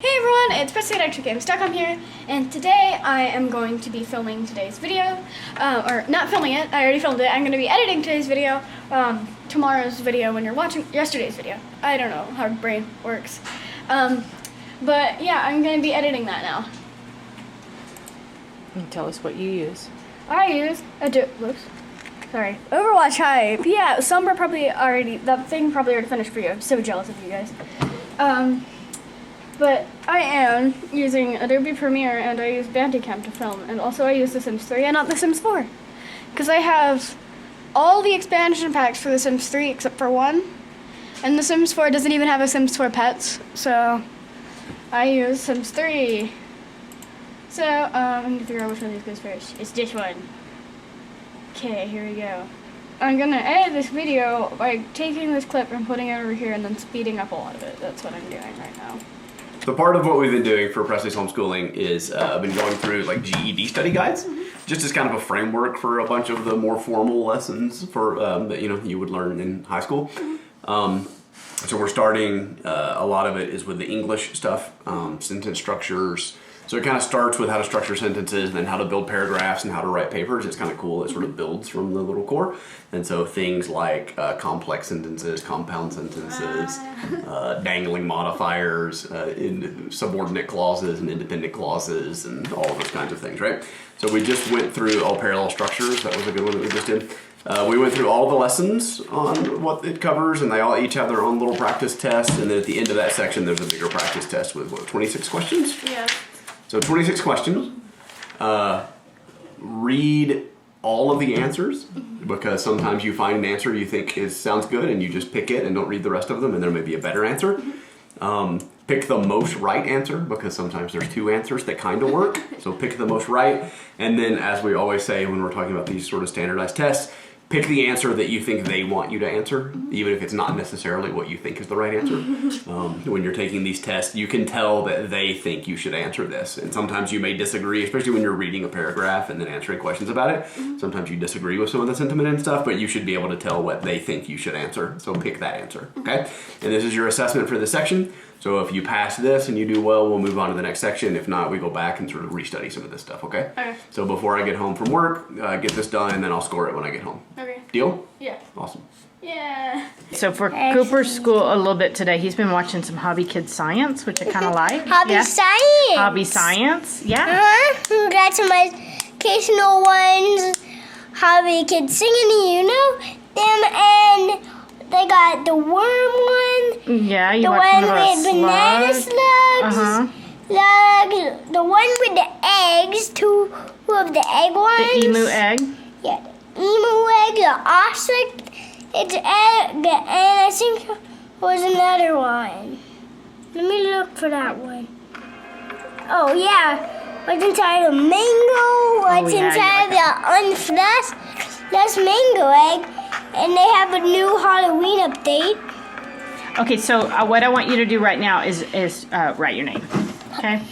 Hey everyone, it's Presley at here, and today I am going to be filming today's video, or not filming it, I already filmed it. I'm going to be editing today's video, tomorrow's video when you're watching yesterday's video. I don't know how brain works, but yeah, I'm going to be editing that now. Can you tell us what you use? I use Overwatch Hype. Yeah, Sombra that thing probably already finished for you. I'm so jealous of you guys. But I am using Adobe Premiere, and I use Bandicam to film, and also I use The Sims 3 and not The Sims 4. Because I have all the expansion packs for The Sims 3 except for one, and The Sims 4 doesn't even have a Sims 4 Pets, so I use Sims 3. So, I'm going to figure out which one of these goes first. It's this one. Okay, here we go. I'm going to edit this video by taking this clip and putting it over here and then speeding up a lot of it. That's what I'm doing right now. So part of what we've been doing for Presley's homeschooling is I've been going through like GED study guides, just as kind of a framework for a bunch of the more formal lessons for that you would learn in high school. So we're starting, a lot of it is with the English stuff, sentence structures. So it kind of starts with how to structure sentences, and then how to build paragraphs and how to write papers. It's kind of cool. It sort of builds from the little core. And so things like complex sentences, compound sentences, dangling modifiers, subordinate clauses and independent clauses, and all of those kinds of things, right? So we just went through all parallel structures. That was a good one that we just did. We went through all the lessons on what it covers, and they all each have their own little practice test. And then at the end of that section, there's a bigger practice test with, 26 questions? Yeah. So 26 questions. Read all of the answers, because sometimes you find an answer you think sounds good and you just pick it and don't read the rest of them, and there may be a better answer. Pick the most right answer, because sometimes there's two answers that kind of work. So pick the most right, and then, as we always say when we're talking about these sort of standardized tests, pick the answer that you think they want you to answer, even if it's not necessarily what you think is the right answer. When you're taking these tests, you can tell that they think you should answer this. And sometimes you may disagree, especially when you're reading a paragraph and then answering questions about it. Sometimes you disagree with some of the sentiment and stuff, but you should be able to tell what they think you should answer. So pick that answer, okay? And this is your assessment for this section. So if you pass this and you do well, we'll move on to the next section. If not, we go back and sort of restudy some of this stuff, okay? Okay. So before I get home from work, get this done, and then I'll score it when I get home. Okay. Deal? Yeah. Awesome. Yeah. So for Cooper's school a little bit today, he's been watching some Hobby Kids Science, which I kind of like. Hobby Science. Hobby Science, yeah. Got some educational ones. Hobby Kids Singing, them, and they got the worm one. Yeah, you the watched one about with banana slugs. The one with the eggs, two of the egg ones. The emu egg. Yeah, the emu egg, the ostrich, it's egg, and I think there was another one. Let me look for that one. Oh yeah, what's inside the mango? What's inside the unflushed mango egg? And they have a new Halloween update. Okay, so what I want you to do right now is write your name. Okay.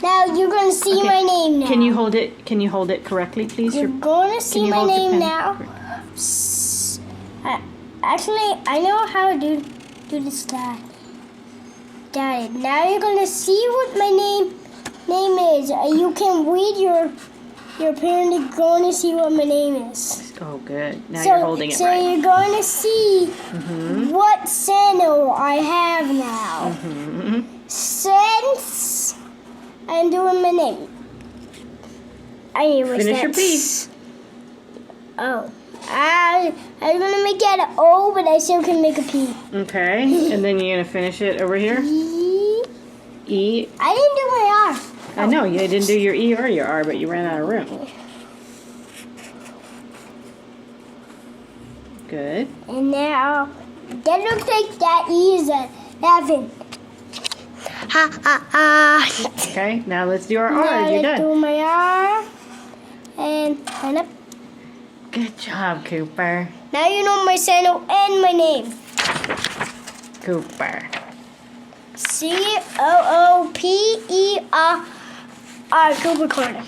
Now you're going to see my name now. Can you hold it? Can you hold it correctly, please? You're going to see my name now. Actually, I know how to do this. Got it. Now you're going to see what my name is. You can read your parent is going to see what my name is. Oh, good. Now you're holding it right. So you're going to see what channel I have now. Since I'm doing my name. Finish your piece. Oh. I was going to make that an O, but I still can make a P. Okay. And then you're going to finish it over here? E. I didn't do my R. I know, you didn't do your E or your R, but you ran out of room. Good. And now, that looks like that E is a 11. Ha, ha, ha. Okay, now let's do our R's. Now You're let's done. do my R. And up. Good job, Cooper. Now you know my channel and my name. Cooper. Cooper. Cooper Corner.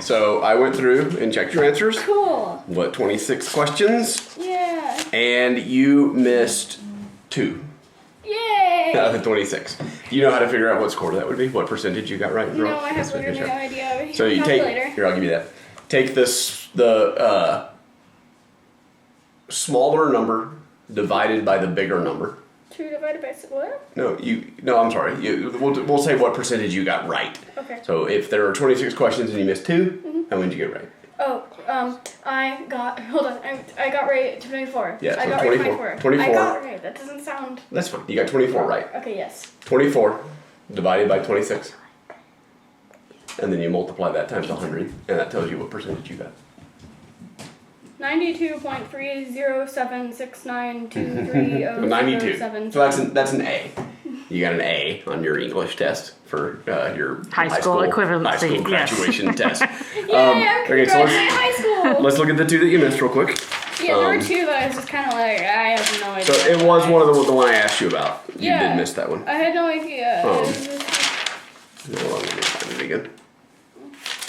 So I went through and checked your answers. Cool. 26 questions? Yeah. And you missed 2. Yay. Out of the 26. You know how to figure out what score that would be? What percentage you got right? No, I have literally no idea. So you take, Calculator. here, I'll give you that. Take this, the smaller number divided by the bigger number. 2 divided by what? No, I'm sorry. We'll say what percentage you got right. Okay. So if there are 26 questions and you missed 2, how many did you get right? Oh, I got right 24. Yeah, I so got 24. right 24. 24. I got right. That doesn't sound. That's fine. You got 24 right. Okay, yes. 24 divided by 26. And then you multiply that times 100, and that tells you what percentage you got. 92.307692307. 92. So that's an A. You got an A on your English test for your High school equivalency, high school yes. graduation test. Yay, I'm okay, so graduating high school. let's look at the 2 that you missed real quick. Yeah, there were 2 that I was just kind of like, I have no idea. So it was one of the one I asked you about. You Yeah. did miss that one. I had no idea. Hold on, let me find it again.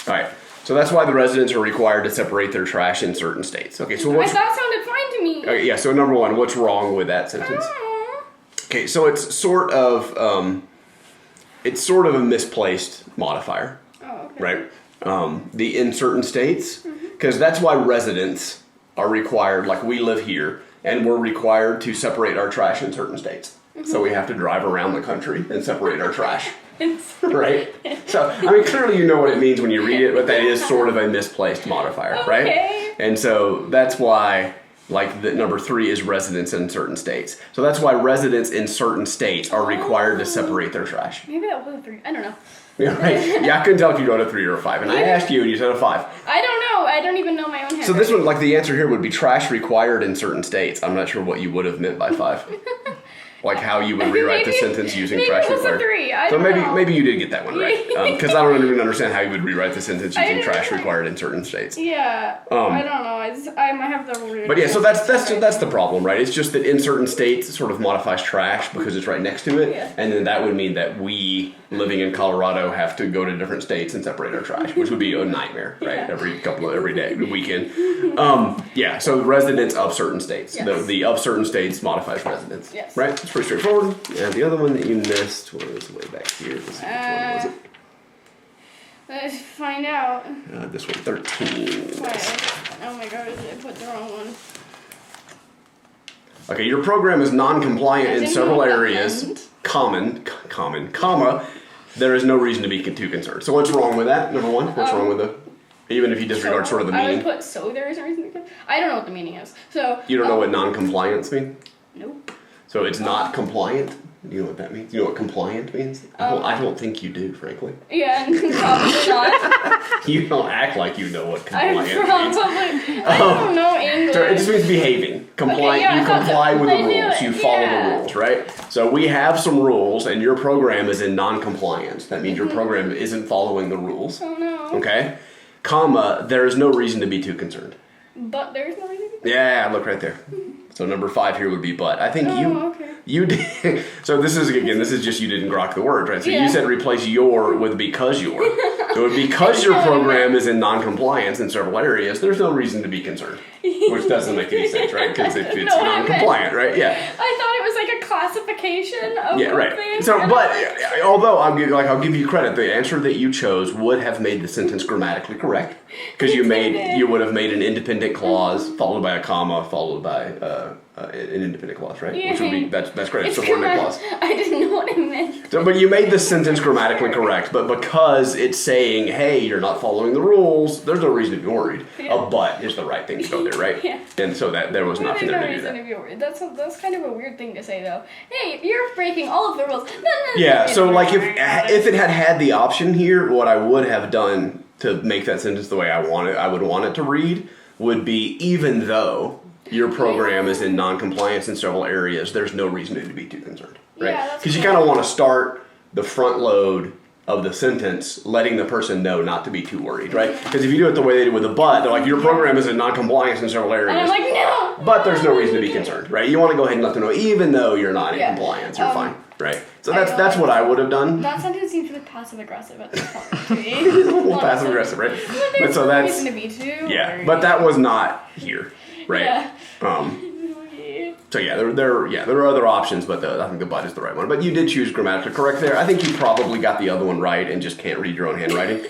All right. So that's why the residents are required to separate their trash in certain states. Okay, so That sounded fine to me. okay, yeah, so number 1, what's wrong with that sentence? Okay, so it's sort of a misplaced modifier, Oh, okay. right? The in certain states, because that's why residents are required, like we live here, and we're required to separate our trash in certain states. So we have to drive around the country and separate our trash. Right? So, I mean, clearly you know what it means when you read it, but that is sort of a misplaced modifier, right? Okay. And so that's why, like, the number 3 is residents in certain states. So that's why residents in certain states are required to separate their trash. Maybe that was a 3. I don't know. Yeah, right? Yeah, I couldn't tell if you got a 3 or a 5, and I asked you and you said a 5. I don't know. I don't even know my own handwriting. So this one, like, the answer here would be trash required in certain states. I'm not sure what you would have meant by 5. Like how you would rewrite the sentence using trash maybe it was a required. 3. I So don't know. maybe you did get that one right, because I don't even understand how you would rewrite the sentence using didn't trash know. required in certain states. Yeah. I don't know. I might have the weird. But yeah, so that's the problem, right? It's just that in certain states it sort of modifies trash because it's right next to it, Yeah. and then that would mean that we living in Colorado have to go to different states and separate our trash, which would be a nightmare, right? Yeah. Every day, weekend. Yeah, so residents of certain states. Yes. The of certain states modifies residents. Yes. Right? It's pretty straightforward. And the other one that you missed was way back here. Let's see, which one was it? Let's find out. This one, 13. Wait. Oh my god, I put the wrong one. Okay, your program is non-compliant I in didn't several know what that areas. meant. Comma, there is no reason to be too concerned. So what's wrong with that, number 1? What's wrong with the, even if you disregard sort of the I meaning? would put so there is no reason to. I don't know what the meaning is. So. You don't know what non-compliance means? Nope. So it's not compliant? Do you know what that means? Do you know what compliant means? I don't think you do, frankly. Yeah, and probably not. You don't act like you know what I compliant means. probably. I don't know English. So it just means behaving. Compliant. yeah, I You thought comply so. with the I knew rules. it, You follow yeah. the rules, right? So we have some rules, and your program is in non-compliance. That means your program isn't following the rules. Oh no. Okay? Comma, there is no reason to be too concerned. But there's no reason. Yeah, look right there. So number 5 here would be but. I think Okay. you did. So this is just you didn't grok the word, right? So Yeah. you said replace your with because your. So because your program is in non-compliance in several areas, there's no reason to be concerned. Which doesn't make any sense, right? Because if it's No, I meant- non-compliant, right? Yeah. I thought it was like a classification of Yeah, right. things. So, and but I- although I'll give you credit, the answer that you chose would have made the sentence grammatically correct because you would have made an independent clause followed by a comma followed by an independent clause, right? Yeah. Which would be that's great. It's it's a subordinate clause. I didn't know what it meant. So, but you made the sentence grammatically correct, but because it's saying, "Hey, you're not following the rules," there's no reason to be worried. Yeah. A but is the right thing to go there, right? Yeah. And so that there was nothing There's there no to do reason that. to be worried. That's kind of a weird thing to say, though. Hey, you're breaking all of the rules. Yeah, so like if it had the option here, what I would have done to make that sentence the way I would want it to read would be even though your program is in non-compliance in several areas, there's no reason to be too concerned, right? Yeah, that's Because you cool. kind of want to start the front load of the sentence letting the person know not to be too worried, right? Because if you do it the way they did with the but, they're like, your program is in non-compliance in several areas. And I'm like, no! But there's no reason to be concerned, right? You want to go ahead and let them know, even though you're not in Yeah. compliance, you're fine, right? So I that's what I would have done. That sentence seems really passive-aggressive at this point to me. A little passive aggressive, right? But But there's so no that's reason to be too yeah. worried. But that was not here, right? Yeah. Um, So yeah, there are other options, but I think the but is the right one. But you did choose grammatically correct there. I think you probably got the other one right and just can't read your own handwriting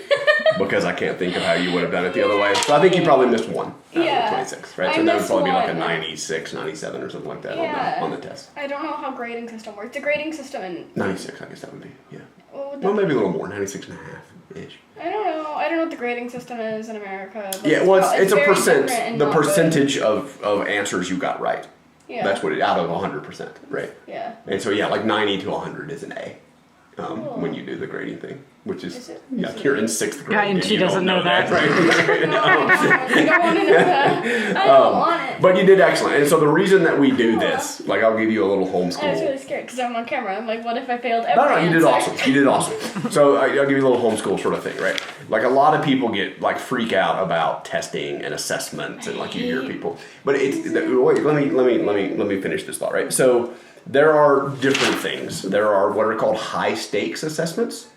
because I can't think of how you would have done it the other way. So I think you probably missed one out of the 26, right? So that would probably be like a 96, 97 or something like that on the test. I don't know how grading system works. The grading system in 96, I guess that would be, yeah. Well, Maybe a little more, 96 and a half-ish. I don't know. I don't know what the grading system is in America. But Yeah, well, it's a very percent, different and the not good. percentage of answers you got right. Yeah. That's what out of 100%, right? Yeah. And so yeah, like 90 to 100 is an A when you do the grading thing, which is it? yeah, you're in 6th grade. Yeah, and she you don't doesn't know that. right? I don't want to know that. I don't want it. But you did excellent, and so the reason that we do this, like I'll give you a little homeschool. I was really scared because I'm on camera. I'm like, what if I failed every No, you did answer? awesome. You did awesome. So I'll give you a little homeschool sort of thing, right? Like a lot of people get like freak out about testing and assessments, and like you hear people. But it's wait. Let me finish this thought, right? So there are different things. There are what are called high stakes assessments,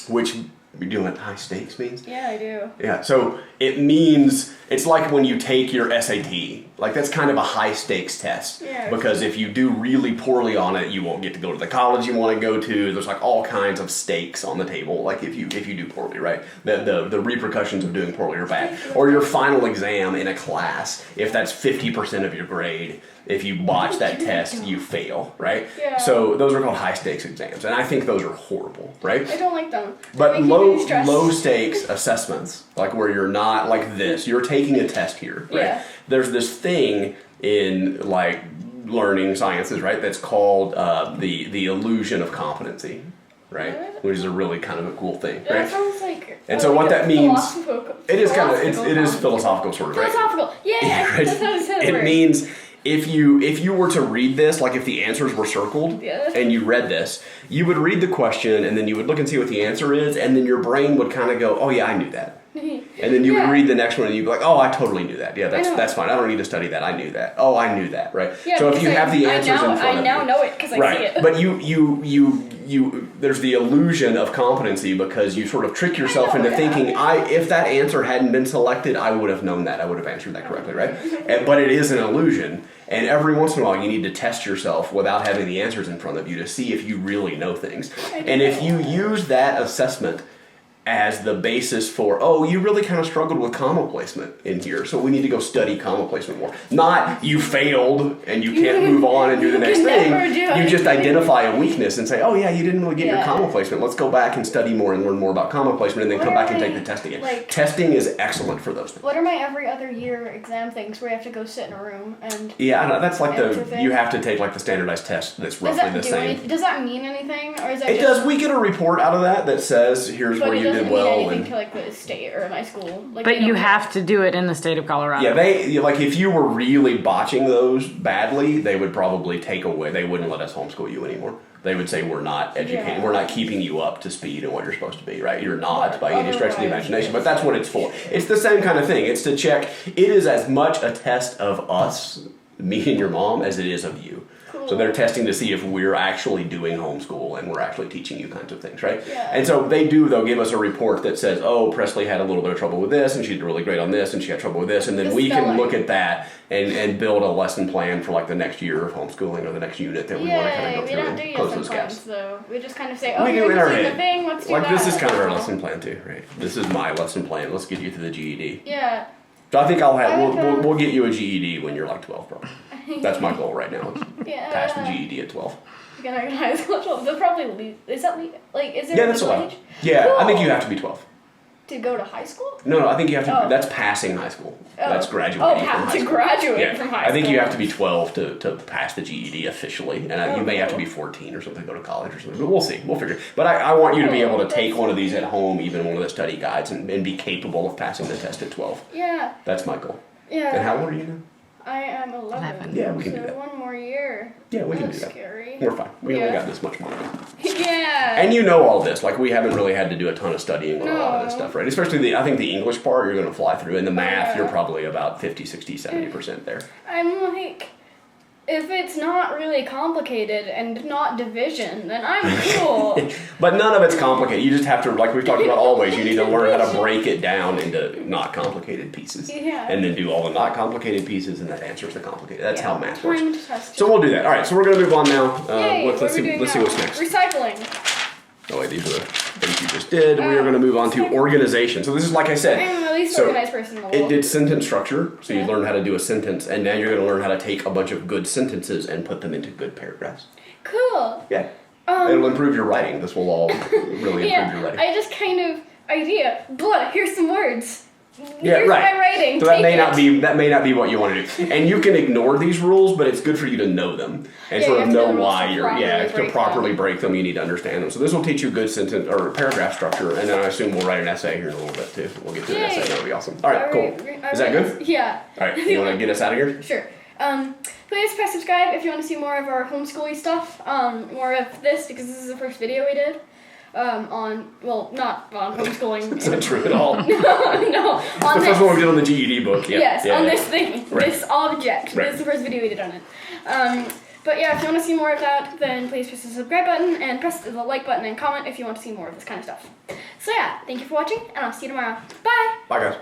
which you know what high stakes means? Yeah, I do. Yeah, so it means, it's like when you take your SAT, like that's kind of a high stakes test. Yeah. Because if you do really poorly on it, you won't get to go to the college you want to go to. There's like all kinds of stakes on the table, like if you do poorly, right? The repercussions of doing poorly are bad. Or your final exam in a class, if that's 50% of your grade, if you botch that test, you fail, right? Yeah. So those are called high stakes exams, and I think those are horrible, right? I don't like them. But They make me stressed. low stakes assessments, like where you're not like this, you're taking a test here, right? Yeah. There's this thing in like learning sciences, right? That's called the illusion of competency, right? What? Which is a really kind of a cool thing, That right? sounds like. And so what that means, philosophical- it is kind of philosophical it is concept. philosophical sort of, right? Philosophical. Yeah, Right? that's how I said It word. means if you were to read this, like if the answers were circled Yeah. and you read this, you would read the question and then you would look and see what the answer is, and then your brain would kind of go, "Oh yeah, I knew that." And then you would Yeah. read the next one and you'd be like, "Oh, I totally knew that. Yeah, I know. that's fine. I don't need to study that. I knew that. Oh, I knew that." Right? Yeah, so if because you have the I answers now, in front I of now you, know it because I see right? it. But you there's the illusion of competency because you sort of trick yourself into thinking, if that answer hadn't been selected, I would have known that. I would have answered that correctly, right? But it is an illusion. And every once in a while, you need to test yourself without having the answers in front of you to see if you really know things. And if you use that assessment as the basis for, oh, you really kind of struggled with comma placement in here, so we need to go study comma placement more. Not you failed and you can't move on and do the next can thing. never do You just anything. identify a weakness and say, oh yeah, you didn't really get your Yeah. comma placement. Let's go back and study more and learn more about comma placement and then What come are back and take my, the test again. like- Testing is excellent for those things. What are my every other year exam things where you have to go sit in a room and Yeah, I know, that's like Answer thing. you have to take like the standardized test that's does roughly that the do same. anything? Does that mean anything, or is that It just? does. We get a report out of that says here's But where it you doesn't did well. mean anything And to like the state or my school. Like, But they you don't- have to do it in the state of Colorado. yeah, they like if you were really botching those badly, they would probably take away. They wouldn't let us homeschool you anymore. They would say we're not educating, Yeah. we're not keeping you up to speed in what you're supposed to be. Right? You're not by any stretch of the Otherwise, imagination. But yes. that's what it's for. It's the same kind of thing. It's to check. It is as much a test of us, me and your mom, as it is of you. So they're testing to see if we're actually doing homeschool and we're actually teaching you kinds of things, right? Yeah. And so they'll give us a report that says, oh, Presley had a little bit of trouble with this and she did really great on this and she had trouble with this. And then The we can spelling. look at that and build a lesson plan for like the next year of homeschooling or the next unit that we want to kind Yay, of go we through don't do and close lesson those plans gaps. though. We just kind of say, oh, We do you're in our using the head. thing, let's do Like that. this is kind of our lesson plan too, right? This is my lesson plan. Let's get you to the GED. Yeah. So I think I'll have, I would, we'll get you a GED when you're like 12 probably. That's my goal right now. Is Yeah. pass the GED at 12. Again, I got high school. They'll probably is that like is there Yeah, a that's legal allowed. age Yeah, I think Cool. you have to be 12. to go to high school? No, I think you have to. Oh. That's passing high school. Oh. That's graduating Oh, from high to school. graduate Yeah, from high I think school. you have to be 12 to pass the GED officially, and you may have to be Oh. 14 or something to go to college or something. But we'll see. We'll figure. But I want you to be Oh, able to take that's one of these at home, even one of the study guides, and be capable of passing the test at 12. Yeah. That's my goal. Yeah. And how old are you now? I am 11. Yeah, we can so do that. one more year. Yeah, we can That's do that. scary. We're fine. We only Yeah. got this much more. Yeah. And you know all this. Like, we haven't really had to do a ton of studying on a lot of this No. stuff, right? Especially I think the English part, you're going to fly through. And the math, Yeah. you're probably about 50, 60, 70% there. I'm like, if it's not really complicated and not division, then I'm cool. But none of it's complicated. You just have to, like we've talked about always, you need to learn how to break it down into not complicated pieces. Yeah. And then do all the not complicated pieces, and that answers the complicated. That's how math works. Trying to test So we'll do that. All right, so we're going to move on now. Yay, let's what are see, we doing let's see now? what's next. Recycling. Oh, wait, these are the things you just did. We are going to move on to organization. So this is, like I said, I'm the least so organized person in the it world. did sentence structure. So you Yeah. learned how to do a sentence, and now you're going to learn how to take a bunch of good sentences and put them into good paragraphs. Cool. Yeah. It'll improve your writing. This will all really improve your writing. I just kind of idea. Blah. Here's some words. Yeah, Here's right. my writing. So that Take may it. not be what you want to do, and you can ignore these rules, but it's good for you to know them and Yeah, sort you of have to know know the rules why to you're. properly Yeah, to break properly break them, you need to understand them. So this will teach you good sentence or paragraph structure, and then I assume we'll write an essay here in a little bit too. We'll get to an Yay. essay. That'll be awesome. All right, cool. Is that good? Yeah. All right, you want to get us out of here? Sure. Please press subscribe if you want to see more of our homeschooling stuff. More of this because this is the first video we did. Not on homeschooling. It's not true at all. no, on The this. first one we did on the GED book. Yeah. Yes, yeah, on yeah. this thing, Right. this object. Right. This is the first video we did on it. But yeah, if you want to see more of that, then please press the subscribe button and press the like button and comment if you want to see more of this kind of stuff. So yeah, thank you for watching, and I'll see you tomorrow. Bye! Bye, guys.